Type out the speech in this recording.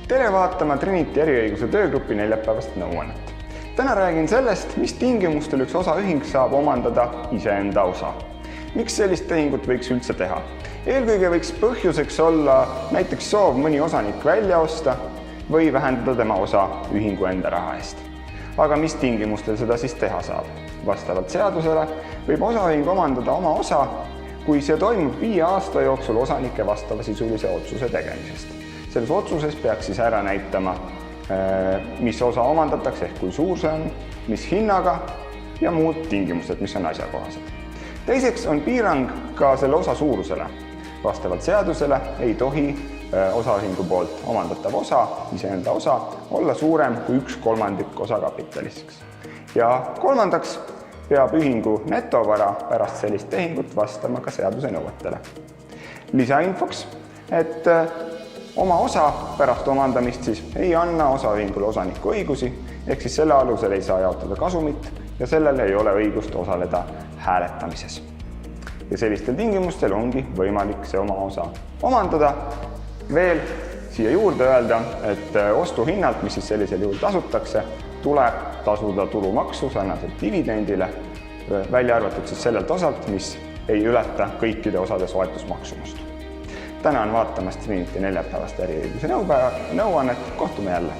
Tere vaatama Trinity eriõiguse töögrupi neljapäevast nõuannet. Täna räägin sellest, mis tingimustel üks osaühing saab omandada iseenda osa. Miks sellist tehingut võiks üldse teha? Eelkõige võiks põhjuseks olla näiteks soov mõni osanik välja osta või vähendada tema osa ühingu enda raha eest. Aga mis tingimustel seda siis teha saab? Vastavalt seadusele võib osaühing omandada oma osa, kui see toimub 5 aasta jooksul osanike vastavasisulise otsuse tegemisest. Selles otsuses peaks siis ära näitama, mis osa omandatakse ehk kui suur see on, mis hinnaga ja muud tingimused, mis on asjakohased. Teiseks on piirang ka selle osa suurusele. Vastavalt seadusele ei tohi osaühingu poolt omandatav osa, iseenda osa, olla suurem kui 1/3 osakapitalist. Ja kolmandaks peab ühingu netovara pärast sellist tehingut vastama ka seaduse nõuetele. Lisainfoks, et oma osa pärast omandamist siis ei anna osaühingule osaniku õigusi, ehk siis selle alusel ei saa jaotada kasumit ja sellel ei ole õigust osaleda hääletamises. Ja sellistel tingimustel ongi võimalik see oma osa omandada. Veel siia juurde öelda, et ostuhinnalt, mis siis sellisel juhul tasutakse, tuleb tasuda tulumaksu sarnaselt dividendile, välja arvatud siis sellelt osalt, mis ei ületa kõikide osade soetusmaksumust. Tänan vaatamast Trinity neljapäevast eriõiguse nõuannet, kohtume jälle!